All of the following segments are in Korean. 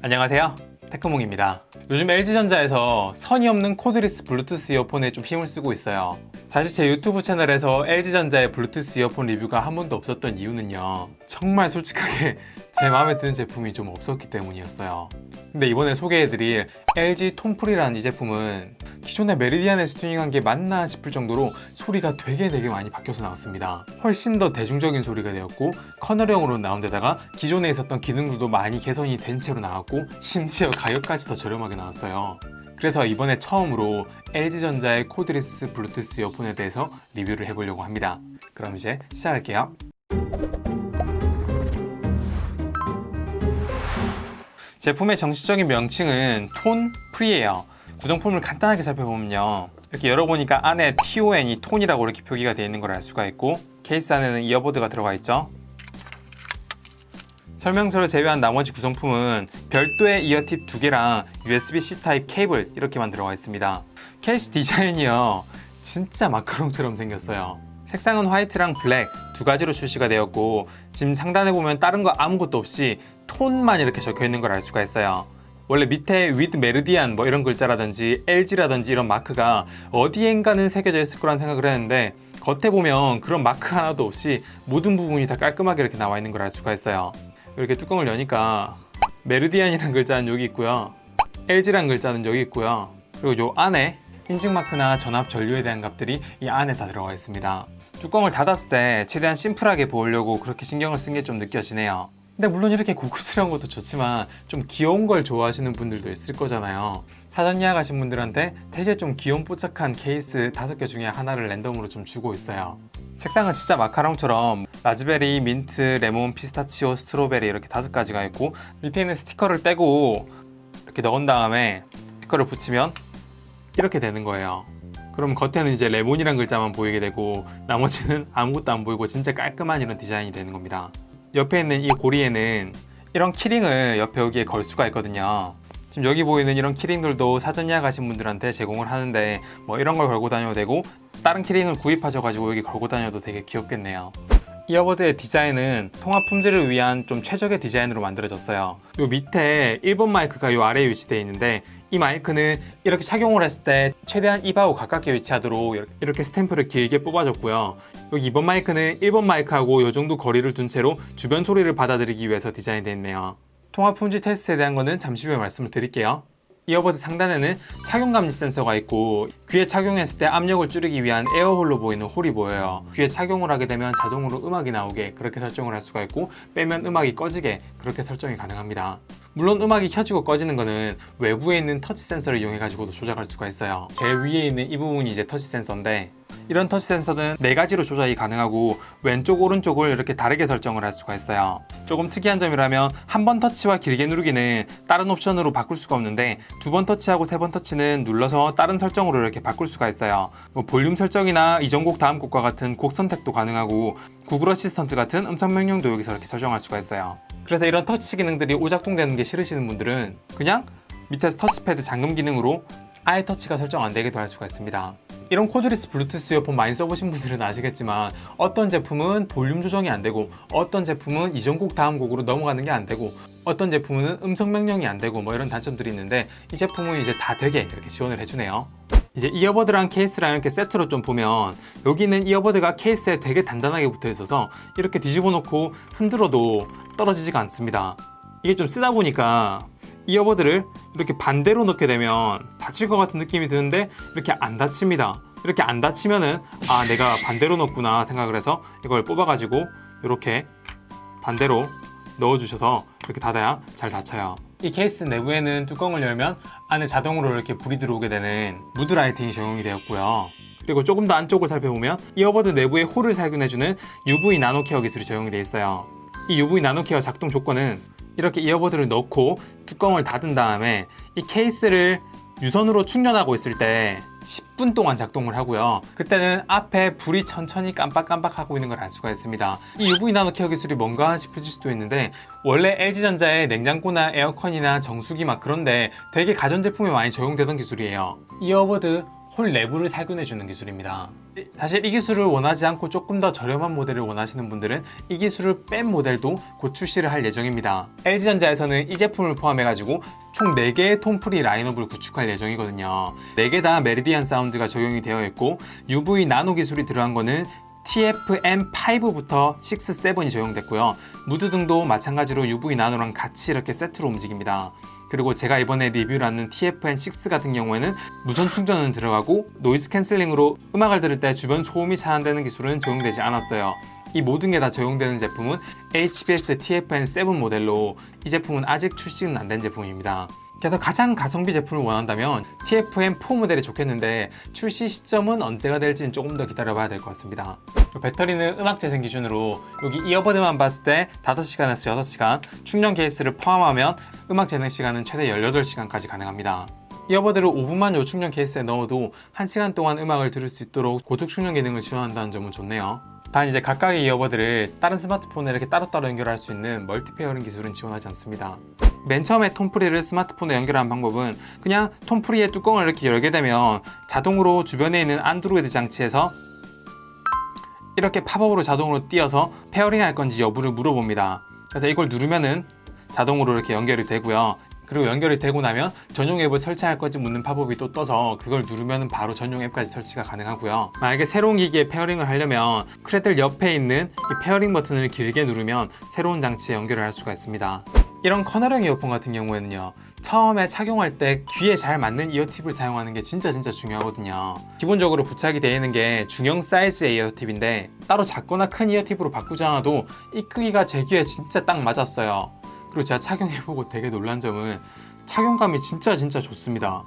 안녕하세요, 테크몽입니다. 요즘 LG전자에서 선이 없는 코드리스 블루투스 이어폰에 좀 힘을 쓰고 있어요. 사실 제 유튜브 채널에서 LG전자의 블루투스 이어폰 리뷰가 한 번도 없었던 이유는요, 정말 솔직하게 제 마음에 드는 제품이 좀 없었기 때문이었어요. 근데 이번에 소개해드릴 LG 톤프리라는 이 제품은 기존의 메리디안에서 튜닝한 게 맞나 싶을 정도로 소리가 되게 많이 바뀌어서 나왔습니다. 훨씬 더 대중적인 소리가 되었고, 커널형으로 나온 데다가 기존에 있었던 기능들도 많이 개선이 된 채로 나왔고, 심지어 가격까지 더 저렴하게 나왔어요. 그래서 이번에 처음으로 LG전자의 코드리스 블루투스 이어폰에 대해서 리뷰를 해보려고 합니다. 그럼 이제 시작할게요. 제품의 정식적인 명칭은 톤프리예요. 구성품을 간단하게 살펴보면요, 이렇게 열어보니까 안에 TON이 톤이라고 이렇게 표기가 되어 있는 걸 알 수가 있고, 케이스 안에는 이어버드가 들어가 있죠. 설명서를 제외한 나머지 구성품은 별도의 이어팁 2개랑 USB-C 타입 케이블 이렇게만 들어가 있습니다. 케이스 디자인이요, 진짜 마카롱처럼 생겼어요. 색상은 화이트랑 블랙 두 가지로 출시가 되었고, 지금 상단에 보면 다른 거 아무것도 없이 톤만 이렇게 적혀 있는 걸 알 수가 있어요. 원래 밑에 with 메르디안 뭐 이런 글자라든지 LG라든지 이런 마크가 어디엔가는 새겨져 있을 거란 생각을 했는데, 겉에 보면 그런 마크 하나도 없이 모든 부분이 다 깔끔하게 이렇게 나와 있는 걸 알 수가 있어요. 이렇게 뚜껑을 여니까 메르디안이라는 글자는 여기 있고요, LG라는 글자는 여기 있고요, 그리고 요 안에 인증 마크나 전압 전류에 대한 값들이 이 안에 다 들어가 있습니다. 뚜껑을 닫았을 때 최대한 심플하게 보이려고 그렇게 신경을 쓴 게 좀 느껴지네요. 근데 물론 이렇게 고급스러운 것도 좋지만 좀 귀여운 걸 좋아하시는 분들도 있을 거잖아요. 사전 예약하신 분들한테 되게 좀 귀여운 뽀짝한 케이스 5개 중에 하나를 랜덤으로 좀 주고 있어요. 색상은 진짜 마카롱처럼 라즈베리, 민트, 레몬, 피스타치오, 스트로베리 이렇게 5가지가 있고, 밑에 있는 스티커를 떼고 이렇게 넣은 다음에 스티커를 붙이면 이렇게 되는 거예요. 그럼 겉에는 이제 레몬이란 글자만 보이게 되고, 나머지는 아무것도 안 보이고 진짜 깔끔한 이런 디자인이 되는 겁니다. 옆에 있는 이 고리에는 이런 키링을 옆에 여기에 걸 수가 있거든요. 지금 여기 보이는 이런 키링들도 사전 예약하신 분들한테 제공을 하는데, 뭐 이런 걸 걸고 다녀도 되고, 다른 키링을 구입하셔가지고 여기 걸고 다녀도 되게 귀엽겠네요. 이어버드의 디자인은 통합 품질을 위한 좀 최적의 디자인으로 만들어졌어요. 요 밑에 1번 마이크가 요 아래에 위치되어 있는데, 이 마이크는 이렇게 착용을 했을 때 최대한 입하고 가깝게 위치하도록 이렇게 스탬프를 길게 뽑아줬고요. 여기 2번 마이크는 1번 마이크하고 요 정도 거리를 둔 채로 주변 소리를 받아들이기 위해서 디자인되어 있네요. 통합 품질 테스트에 대한 거는 잠시 후에 말씀을 드릴게요. 이어버드 상단에는 착용 감지 센서가 있고, 귀에 착용했을 때 압력을 줄이기 위한 에어홀로 보이는 홀이 보여요. 귀에 착용을 하게 되면 자동으로 음악이 나오게 그렇게 설정을 할 수가 있고, 빼면 음악이 꺼지게 그렇게 설정이 가능합니다. 물론 음악이 켜지고 꺼지는 거는 외부에 있는 터치 센서를 이용해 가지고도 조작할 수가 있어요. 제일 위에 있는 이 부분이 이제 터치 센서인데, 이런 터치 센서는 4가지로 조작이 가능하고, 왼쪽 오른쪽을 이렇게 다르게 설정을 할 수가 있어요. 조금 특이한 점이라면 한 번 터치와 길게 누르기는 다른 옵션으로 바꿀 수가 없는데, 2번 터치하고 3번 터치는 눌러서 다른 설정으로 이렇게 바꿀 수가 있어요. 뭐 볼륨 설정이나 이전 곡 다음 곡과 같은 곡 선택도 가능하고, 구글 어시스턴트 같은 음성 명령도 여기서 이렇게 설정할 수가 있어요. 그래서 이런 터치 기능들이 오작동되는 게 싫으시는 분들은 그냥 밑에서 터치패드 잠금 기능으로 아예 터치가 설정 안 되게도 할 수가 있습니다. 이런 코드리스 블루투스 이어폰 많이 써보신 분들은 아시겠지만, 어떤 제품은 볼륨 조정이 안 되고, 어떤 제품은 이전 곡 다음 곡으로 넘어가는 게 안 되고, 어떤 제품은 음성 명령이 안 되고, 뭐 이런 단점들이 있는데, 이 제품은 이제 다 되게 이렇게 지원을 해주네요. 이제 이어버드랑 케이스랑 이렇게 세트로 좀 보면, 여기는 이어버드가 케이스에 되게 단단하게 붙어 있어서 이렇게 뒤집어 놓고 흔들어도 떨어지지가 않습니다. 이게 좀 쓰다 보니까 이어버드를 이렇게 반대로 넣게 되면 다칠 것 같은 느낌이 드는데, 이렇게 안 다칩니다. 이렇게 안 다치면은 아, 내가 반대로 넣었구나 생각을 해서 이걸 뽑아가지고 이렇게 반대로 넣어주셔서 이렇게 닫아야 잘 닫혀요. 이 케이스 내부에는 뚜껑을 열면 안에 자동으로 이렇게 불이 들어오게 되는 무드 라이팅이 적용이 되었고요. 그리고 조금 더 안쪽을 살펴보면 이어버드 내부에 홀을 살균해주는 UV 나노 케어 기술이 적용이 되어 있어요. 이 UV 나노 케어 작동 조건은 이렇게 이어버드를 넣고 뚜껑을 닫은 다음에 이 케이스를 유선으로 충전하고 있을 때 10분 동안 작동을 하고요. 그때는 앞에 불이 천천히 깜빡깜빡하고 있는 걸 알 수가 있습니다. 이 UV 나노 케어 기술이 뭔가 싶으실 수도 있는데, 원래 LG전자의 냉장고나 에어컨이나 정수기 막 그런데 되게 가전제품에 많이 적용되던 기술이에요. 이어버드 홀 내부를 살균해주는 기술입니다. 사실 이 기술을 원하지 않고 조금 더 저렴한 모델을 원하시는 분들은 이 기술을 뺀 모델도 곧 출시를 할 예정입니다. LG전자에서는 이 제품을 포함해가지고 총 4개의 톰프리 라인업을 구축할 예정이거든요. 4개 다 메리디안 사운드가 적용이 되어 있고 UV 나노 기술이 들어간 거는 TFM5부터 6, 7이 적용됐고요. 무드 등도 마찬가지로 UV 나노랑 같이 이렇게 세트로 움직입니다. 그리고 제가 이번에 리뷰를 하는 TFN6 같은 경우에는 무선 충전은 들어가고 노이즈 캔슬링으로 음악을 들을 때 주변 소음이 차단되는 기술은 적용되지 않았어요. 이 모든 게 다 적용되는 제품은 HBS TFN7 모델로 이 제품은 아직 출시는 안 된 제품입니다. 그래서 가장 가성비 제품을 원한다면 TFM4 모델이 좋겠는데 출시 시점은 언제가 될지는 조금 더 기다려봐야 될 것 같습니다. 배터리는 음악 재생 기준으로 여기 이어버드만 봤을 때 5시간에서 6시간, 충전 케이스를 포함하면 음악 재생 시간은 최대 18시간까지 가능합니다. 이어버드를 5분만 요 충전 케이스에 넣어도 1시간 동안 음악을 들을 수 있도록 고속 충전 기능을 지원한다는 점은 좋네요. 단 이제 각각의 이어버드를 다른 스마트폰에 이렇게 따로따로 연결할 수 있는 멀티 페어링 기술은 지원하지 않습니다. 맨 처음에 톰프리를 스마트폰에 연결하는 방법은 그냥 톰프리의 뚜껑을 이렇게 열게 되면 자동으로 주변에 있는 안드로이드 장치에서 이렇게 팝업으로 자동으로 띄어서 페어링 할 건지 여부를 물어봅니다. 그래서 이걸 누르면은 자동으로 이렇게 연결이 되고요. 그리고 연결이 되고 나면 전용 앱을 설치할 건지 묻는 팝업이 또 떠서 그걸 누르면 바로 전용 앱까지 설치가 가능하고요. 만약에 새로운 기기에 페어링을 하려면 크레들 옆에 있는 이 페어링 버튼을 길게 누르면 새로운 장치에 연결을 할 수가 있습니다. 이런 커널형 이어폰 같은 경우에는요, 처음에 착용할 때 귀에 잘 맞는 이어팁을 사용하는 게 진짜 중요하거든요. 기본적으로 부착이 되어 있는 게 중형 사이즈의 이어팁인데 따로 작거나 큰 이어팁으로 바꾸지 않아도 이 크기가 제 귀에 진짜 딱 맞았어요. 그리고 제가 착용해보고 되게 놀란 점은 착용감이 진짜 좋습니다.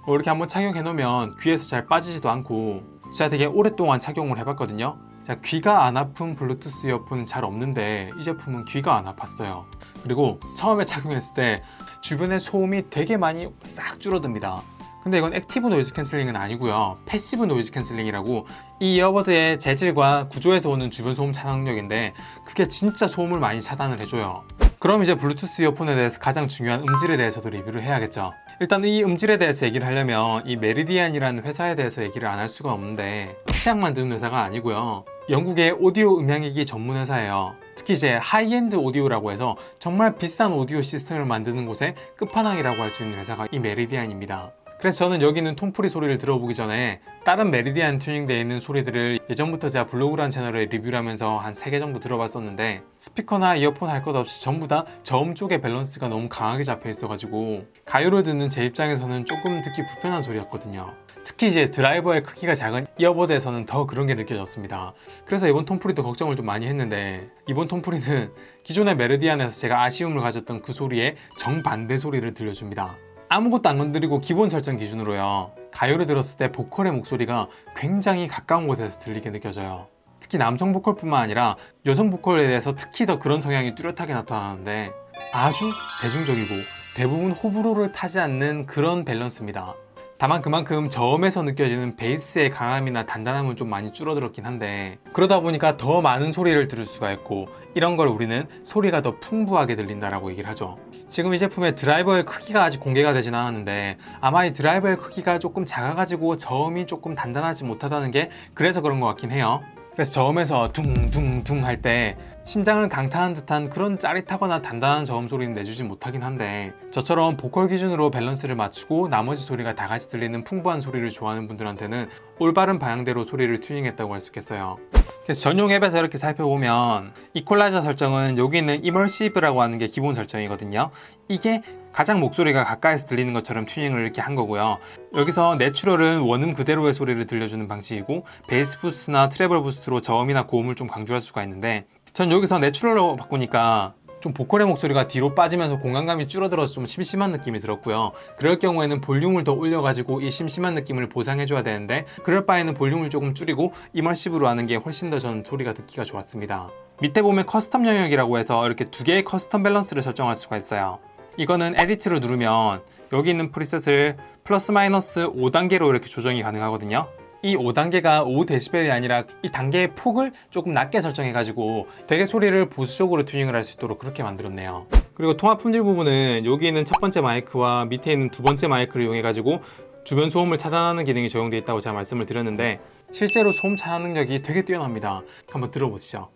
이렇게 한번 착용해 놓으면 귀에서 잘 빠지지도 않고 제가 되게 오랫동안 착용을 해봤거든요. 제가 귀가 안 아픈 블루투스 이어폰은 잘 없는데 이 제품은 귀가 안 아팠어요. 그리고 처음에 착용했을 때 주변의 소음이 되게 많이 싹 줄어듭니다. 근데 이건 액티브 노이즈 캔슬링은 아니고요, 패시브 노이즈 캔슬링이라고 이 이어버드의 재질과 구조에서 오는 주변 소음 차단력인데 그게 진짜 소음을 많이 차단을 해줘요. 그럼 이제 블루투스 이어폰에 대해서 가장 중요한 음질에 대해서도 리뷰를 해야겠죠. 일단 이 음질에 대해서 얘기를 하려면 이 메리디안이라는 회사에 대해서 얘기를 안 할 수가 없는데 치약 만드는 회사가 아니고요, 영국의 오디오 음향기기 전문 회사예요. 특히 이제 하이엔드 오디오라고 해서 정말 비싼 오디오 시스템을 만드는 곳의 끝판왕이라고 할 수 있는 회사가 이 메리디안입니다. 그래서 저는 여기 있는 톰프리 소리를 들어보기 전에 다른 메리디안 튜닝되어 있는 소리들을 예전부터 제가 블로그란 채널에 리뷰를 하면서 한 3개 정도 들어봤었는데 스피커나 이어폰 할 것 없이 전부 다 저음 쪽의 밸런스가 너무 강하게 잡혀 있어가지고 가요를 듣는 제 입장에서는 조금 듣기 불편한 소리였거든요. 특히 이제 드라이버의 크기가 작은 이어버드에서는 더 그런 게 느껴졌습니다. 그래서 이번 톰프리도 걱정을 좀 많이 했는데 이번 톰프리는 기존의 메리디안에서 제가 아쉬움을 가졌던 그 소리에 정반대 소리를 들려줍니다. 아무것도 안 건드리고 기본 설정 기준으로요, 가요를 들었을 때 보컬의 목소리가 굉장히 가까운 곳에서 들리게 느껴져요. 특히 남성 보컬뿐만 아니라 여성 보컬에 대해서 특히 더 그런 성향이 뚜렷하게 나타나는데 아주 대중적이고 대부분 호불호를 타지 않는 그런 밸런스입니다. 다만 그만큼 저음에서 느껴지는 베이스의 강함이나 단단함은 좀 많이 줄어들었긴 한데 그러다 보니까 더 많은 소리를 들을 수가 있고 이런 걸 우리는 소리가 더 풍부하게 들린다라고 얘기를 하죠. 지금 이 제품의 드라이버의 크기가 아직 공개가 되진 않았는데 아마 이 드라이버의 크기가 조금 작아가지고 저음이 조금 단단하지 못하다는 게 그래서 그런 것 같긴 해요. 그래서 저음에서 둥둥둥 할 때 심장을 강타한 듯한 그런 짜릿하거나 단단한 저음 소리는 내주지 못하긴 한데 저처럼 보컬 기준으로 밸런스를 맞추고 나머지 소리가 다 같이 들리는 풍부한 소리를 좋아하는 분들한테는 올바른 방향대로 소리를 튜닝했다고 할 수 있겠어요. 그래서 전용 앱에서 이렇게 살펴보면 이퀄라이저 설정은 여기 있는 이머시브라고 하는 게 기본 설정이거든요. 이게 가장 목소리가 가까이서 들리는 것처럼 튜닝을 이렇게 한 거고요. 여기서 내추럴은 원음 그대로의 소리를 들려주는 방식이고 베이스 부스트나 트래블 부스트로 저음이나 고음을 좀 강조할 수가 있는데 전 여기서 내추럴로 바꾸니까 좀 보컬의 목소리가 뒤로 빠지면서 공간감이 줄어들어서 좀 심심한 느낌이 들었고요. 그럴 경우에는 볼륨을 더 올려가지고 이 심심한 느낌을 보상해줘야 되는데 그럴 바에는 볼륨을 조금 줄이고 이머시브로 하는 게 훨씬 더 전 소리가 듣기가 좋았습니다. 밑에 보면 커스텀 영역이라고 해서 이렇게 2개의 커스텀 밸런스를 설정할 수가 있어요. 이거는 에디트를 누르면 여기 있는 프리셋을 플러스 마이너스 5단계로 이렇게 조정이 가능하거든요. 이 5단계가 5dB이 아니라 이 단계의 폭을 조금 낮게 설정해가지고 되게 소리를 보수적으로 튜닝을 할 수 있도록 그렇게 만들었네요. 그리고 통합 품질 부분은 여기 있는 첫 번째 마이크와 밑에 있는 두 번째 마이크를 이용해가지고 주변 소음을 차단하는 기능이 적용되어 있다고 제가 말씀을 드렸는데 실제로 소음 차단 능력이 되게 뛰어납니다. 한번 들어보시죠.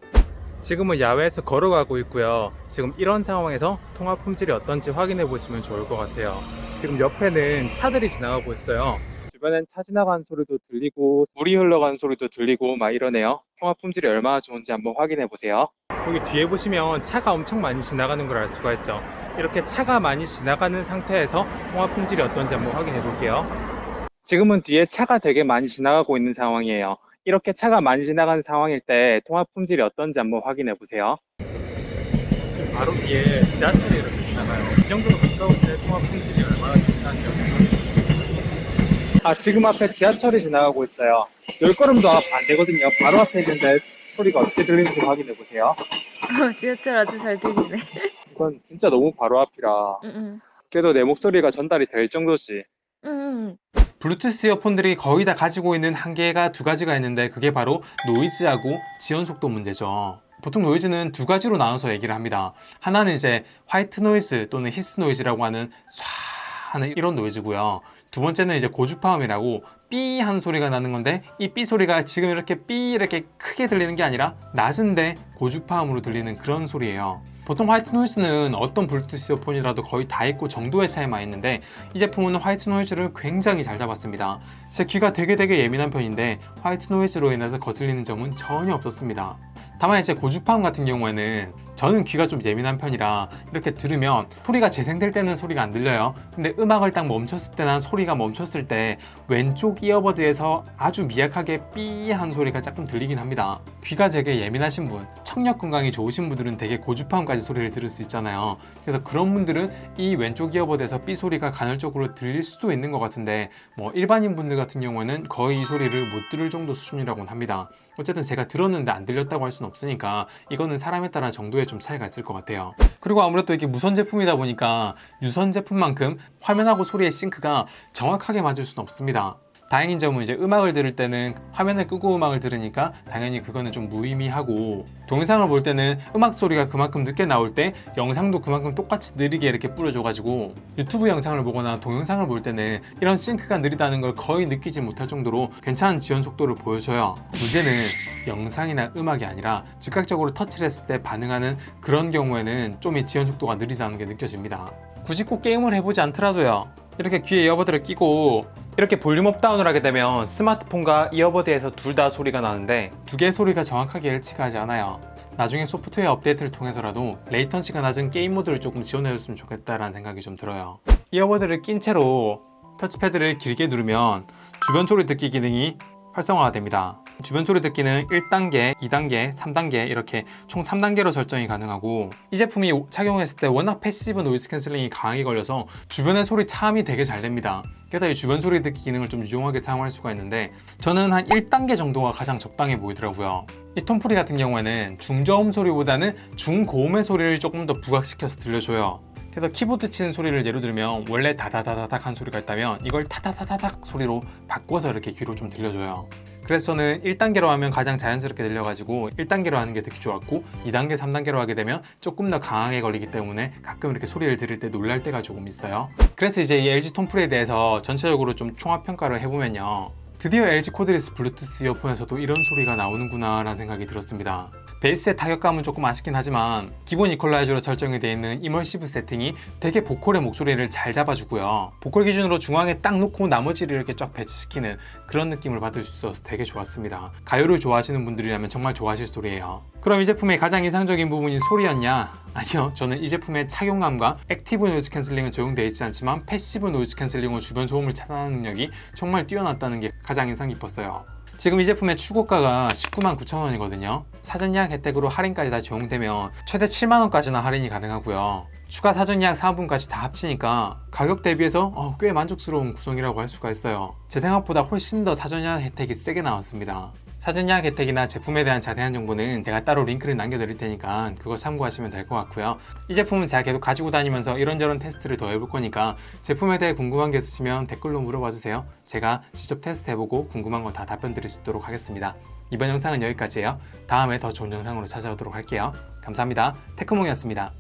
지금은 야외에서 걸어가고 있고요. 지금 이런 상황에서 통화 품질이 어떤지 확인해 보시면 좋을 것 같아요. 지금 옆에는 차들이 지나가고 있어요. 주변엔 차 지나가는 소리도 들리고 물이 흘러가는 소리도 들리고 막 이러네요. 통화 품질이 얼마나 좋은지 한번 확인해 보세요. 여기 뒤에 보시면 차가 엄청 많이 지나가는 걸 알 수가 있죠. 이렇게 차가 많이 지나가는 상태에서 통화 품질이 어떤지 한번 확인해 볼게요. 지금은 뒤에 차가 되게 많이 지나가고 있는 상황이에요. 이렇게 차가 많이 지나가는 상황일 때 통화 품질이 어떤지 한번 확인해 보세요. 지금 바로 뒤에 지하철이 이렇게 지나가요. 이 정도로 가까울 때 통화 품질이 얼마나 괜찮은지. 지금 앞에 지하철이 지나가고 있어요. 10걸음도 앞 안 되거든요. 바로 앞에 있는데 소리가 어떻게 들리는지 확인해 보세요. 지하철 아주 잘 들리네. 이건 진짜 너무 바로 앞이라 그래도 내 목소리가 전달이 될 정도지. 블루투스 이어폰들이 거의 다 가지고 있는 한계가 두 가지가 있는데 그게 바로 노이즈하고 지연 속도 문제죠. 보통 노이즈는 두 가지로 나눠서 얘기를 합니다. 하나는 이제 화이트 노이즈 또는 히스 노이즈라고 하는 쏴 하는 이런 노이즈고요. 두 번째는 이제 고주파음이라고 삐 하는 소리가 나는 건데 이 삐 소리가 지금 이렇게 삐 이렇게 크게 들리는 게 아니라 낮은데 고주파음으로 들리는 그런 소리예요. 보통 화이트 노이즈는 어떤 블루투스 이어폰이라도 거의 다 있고 정도의 차이만 있는데 이 제품은 화이트 노이즈를 굉장히 잘 잡았습니다. 제 귀가 되게 예민한 편인데 화이트 노이즈로 인해서 거슬리는 점은 전혀 없었습니다. 다만 이제 고주파음 같은 경우에는 저는 귀가 좀 예민한 편이라 이렇게 들으면 소리가 재생될 때는 소리가 안 들려요. 근데 음악을 딱 멈췄을 때나 소리가 멈췄을 때 왼쪽 이어버드에서 아주 미약하게 삐한 소리가 조금 들리긴 합니다. 귀가 되게 예민하신 분, 청력 건강이 좋으신 분들은 되게 고주파음까지 소리를 들을 수 있잖아요. 그래서 그런 분들은 이 왼쪽 이어버드에서 삐 소리가 간헐적으로 들릴 수도 있는 것 같은데 뭐 일반인 분들 같은 경우에는 거의 이 소리를 못 들을 정도 수준이라고는 합니다. 어쨌든 제가 들었는데 안 들렸다고 할 수는 없으니까 이거는 사람에 따라 정도의 좀 차이가 있을 것 같아요. 그리고 아무래도 이게 무선 제품이다 보니까 유선 제품만큼 화면하고 소리의 싱크가 정확하게 맞을 수는 없습니다. 다행인 점은 이제 음악을 들을 때는 화면을 끄고 음악을 들으니까 당연히 그거는 좀 무의미하고 동영상을 볼 때는 음악 소리가 그만큼 늦게 나올 때 영상도 그만큼 똑같이 느리게 이렇게 뿌려줘가지고 유튜브 영상을 보거나 동영상을 볼 때는 이런 싱크가 느리다는 걸 거의 느끼지 못할 정도로 괜찮은 지연 속도를 보여줘요. 문제는 영상이나 음악이 아니라 즉각적으로 터치를 했을 때 반응하는 그런 경우에는 좀 이 지연 속도가 느리다는 게 느껴집니다. 굳이 꼭 게임을 해보지 않더라도요. 이렇게 귀에 이어버드를 끼고 이렇게 볼륨업 다운을 하게 되면 스마트폰과 이어버드에서 둘 다 소리가 나는데 두 개의 소리가 정확하게 일치가 하지 않아요. 나중에 소프트웨어 업데이트를 통해서라도 레이턴시가 낮은 게임 모드를 조금 지원해줬으면 좋겠다라는 생각이 좀 들어요. 이어버드를 낀 채로 터치패드를 길게 누르면 주변 소리 듣기 기능이 활성화가 됩니다. 주변 소리 듣기는 1단계, 2단계, 3단계 이렇게 총 3단계로 설정이 가능하고 이 제품이 착용했을 때 워낙 패시브 노이즈 캔슬링이 강하게 걸려서 주변의 소리 차음이 되게 잘 됩니다. 게다가 이 주변 소리 듣기 기능을 좀 유용하게 사용할 수가 있는데 저는 한 1단계 정도가 가장 적당해 보이더라고요. 이 톰프리 같은 경우에는 중저음 소리보다는 중고음의 소리를 조금 더 부각시켜서 들려줘요. 그래서 키보드 치는 소리를 예로 들면 원래 다다다다닥 한 소리가 있다면 이걸 타다다다닥 소리로 바꿔서 이렇게 귀로 좀 들려줘요. 그래서 저는 1단계로 하면 가장 자연스럽게 들려가지고 1단계로 하는 게 듣기 좋았고 2단계, 3단계로 하게 되면 조금 더 강하게 걸리기 때문에 가끔 이렇게 소리를 들을 때 놀랄 때가 조금 있어요. 그래서 이제 이 LG 톰프리에 대해서 전체적으로 좀 총합평가를 해보면요. 드디어 LG 코드리스 블루투스 이어폰에서도 이런 소리가 나오는구나 라는 생각이 들었습니다. 베이스의 타격감은 조금 아쉽긴 하지만 기본 이퀄라이저로 설정이 되어 있는 이머시브 세팅이 되게 보컬의 목소리를 잘 잡아주고요. 보컬 기준으로 중앙에 딱 놓고 나머지를 이렇게 쫙 배치시키는 그런 느낌을 받을 수 있어서 되게 좋았습니다. 가요를 좋아하시는 분들이라면 정말 좋아하실 소리예요. 그럼 이 제품의 가장 인상적인 부분이 소리였냐? 아니요, 저는 이 제품의 착용감과 액티브 노이즈 캔슬링은 적용되어 있지 않지만 패시브 노이즈 캔슬링으로 주변 소음을 차단하는 능력이 정말 뛰어났다는 게 가장 인상 깊었어요. 지금 이 제품의 출고가가 199,000원이거든요. 사전 예약 혜택으로 할인까지 다 적용되면 최대 70,000원까지나 할인이 가능하고요. 추가 사전 예약 사은품까지 다 합치니까 가격 대비해서 꽤 만족스러운 구성이라고 할 수가 있어요. 제 생각보다 훨씬 더 사전 예약 혜택이 세게 나왔습니다. 사전 예약 혜택이나 제품에 대한 자세한 정보는 제가 따로 링크를 남겨드릴 테니까 그거 참고하시면 될 것 같고요. 이 제품은 제가 계속 가지고 다니면서 이런저런 테스트를 더 해볼 거니까 제품에 대해 궁금한 게 있으시면 댓글로 물어봐 주세요. 제가 직접 테스트 해보고 궁금한 거 다 답변 드릴 수 있도록 하겠습니다. 이번 영상은 여기까지예요. 다음에 더 좋은 영상으로 찾아오도록 할게요. 감사합니다. 테크몽이었습니다.